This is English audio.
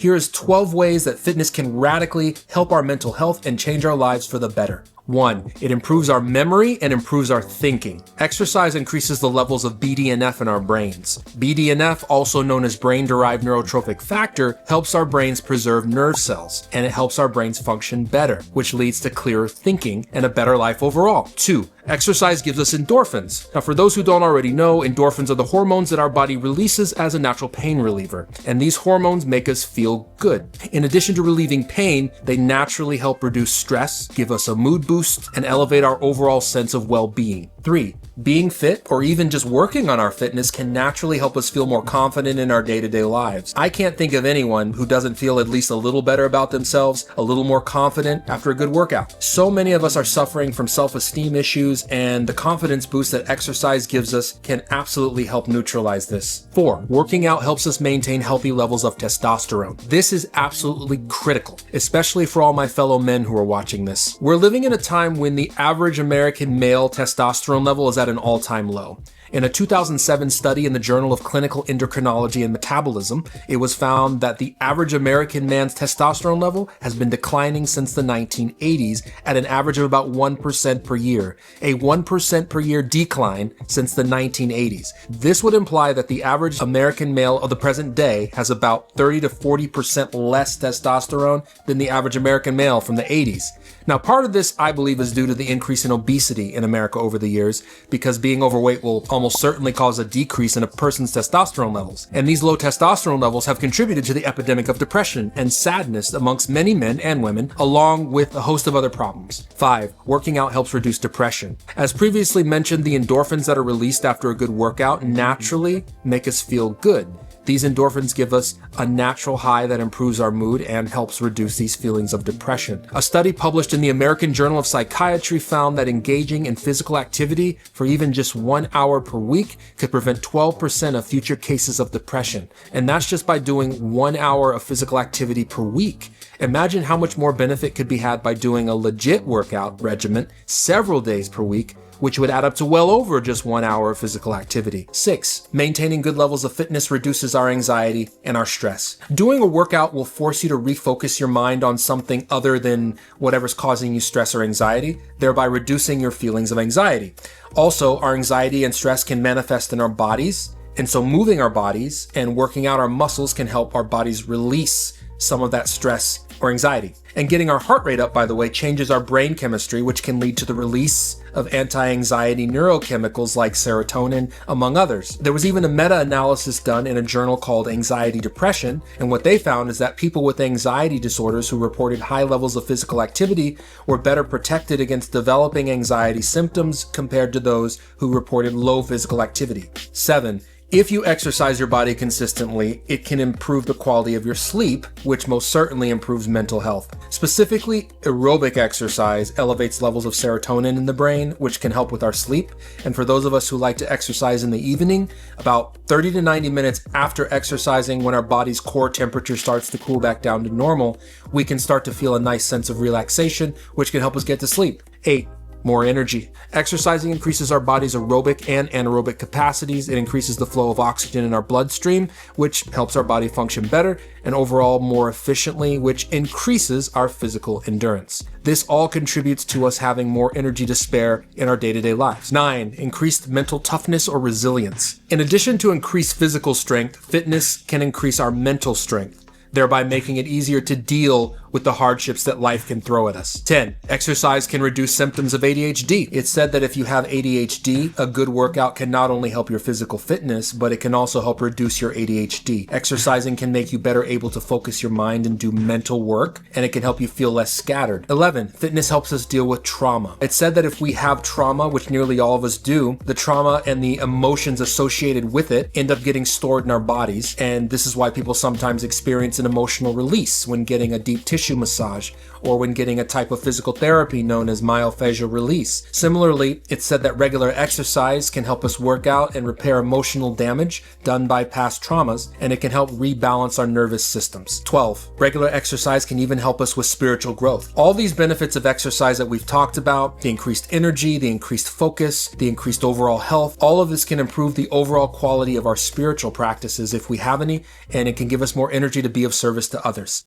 Here is 12 ways that fitness can radically help our mental health and change our lives for the better. 1. It improves our memory and improves our thinking. Exercise increases the levels of BDNF in our brains. BDNF, also known as brain-derived neurotrophic factor, helps our brains preserve nerve cells, and it helps our brains function better, which leads to clearer thinking and a better life overall. 2. Exercise gives us endorphins. Now, for those who don't already know, endorphins are the hormones that our body releases as a natural pain reliever, and these hormones make us feel good. In addition to relieving pain, they naturally help reduce stress, give us a mood boost, and elevate our overall sense of well-being. 3. Being fit, or even just working on our fitness, can naturally help us feel more confident in our day-to-day lives. I can't think of anyone who doesn't feel at least a little better about themselves, a little more confident after a good workout. So many of us are suffering from self-esteem issues, and the confidence boost that exercise gives us can absolutely help neutralize this. 4. Working out helps us maintain healthy levels of testosterone. This is absolutely critical, especially for all my fellow men who are watching this. We're living in a time when the average American male testosterone level is at an all-time low. In a 2007 study in the Journal of Clinical Endocrinology and Metabolism, it was found that the average American man's testosterone level has been declining since the 1980s at an average of about 1% per year, a 1% per year decline since the 1980s. This would imply that the average American male of the present day has about 30 to 40% less testosterone than the average American male from the 80s. Now, part of this, I believe, is due to the increase in obesity in America over the years, because being overweight will almost certainly cause a decrease in a person's testosterone levels. And these low testosterone levels have contributed to the epidemic of depression and sadness amongst many men and women, along with a host of other problems. 5. Working out helps reduce depression. As previously mentioned, the endorphins that are released after a good workout naturally make us feel good. These endorphins give us a natural high that improves our mood and helps reduce these feelings of depression. A study published in the American Journal of Psychiatry found that engaging in physical activity for even just 1 hour per week could prevent 12% of future cases of depression. And that's just by doing 1 hour of physical activity per week. Imagine how much more benefit could be had by doing a legit workout regimen several days per week, which would add up to well over just 1 hour of physical activity. 6. Maintaining good levels of fitness reduces our anxiety and our stress. Doing a workout will force you to refocus your mind on something other than whatever's causing you stress or anxiety, thereby reducing your feelings of anxiety. Also, our anxiety and stress can manifest in our bodies, and so moving our bodies and working out our muscles can help our bodies release some of that stress or anxiety. And getting our heart rate up, by the way, changes our brain chemistry, which can lead to the release of anti-anxiety neurochemicals like serotonin, among others. There was even a meta-analysis done in a journal called Anxiety Depression, and what they found is that people with anxiety disorders who reported high levels of physical activity were better protected against developing anxiety symptoms compared to those who reported low physical activity. 7. If you exercise your body consistently, it can improve the quality of your sleep, which most certainly improves mental health. Specifically, aerobic exercise elevates levels of serotonin in the brain, which can help with our sleep. And for those of us who like to exercise in the evening, about 30 to 90 minutes after exercising, when our body's core temperature starts to cool back down to normal, we can start to feel a nice sense of relaxation, which can help us get to sleep. 8. More energy. Exercising increases our body's aerobic and anaerobic capacities. It increases the flow of oxygen in our bloodstream, which helps our body function better and overall more efficiently, which increases our physical endurance. This all contributes to us having more energy to spare in our day-to-day lives. 9. Increased mental toughness or resilience. In addition to increased physical strength, fitness can increase our mental strength, thereby making it easier to deal with the hardships that life can throw at us. 10. Exercise can reduce symptoms of ADHD. It's said that if you have ADHD, a good workout can not only help your physical fitness, but it can also help reduce your ADHD. Exercising can make you better able to focus your mind and do mental work, and it can help you feel less scattered. 11. Fitness helps us deal with trauma. It's said that if we have trauma, which nearly all of us do, the trauma and the emotions associated with it end up getting stored in our bodies, and this is why people sometimes experience an emotional release when getting a deep tissue massage or when getting a type of physical therapy known as myofascial release. Similarly, it's said that regular exercise can help us work out and repair emotional damage done by past traumas, and it can help rebalance our nervous systems. 12. Regular exercise can even help us with spiritual growth. All these benefits of exercise that we've talked about, the increased energy, the increased focus, the increased overall health, all of this can improve the overall quality of our spiritual practices if we have any, and it can give us more energy to be of service to others.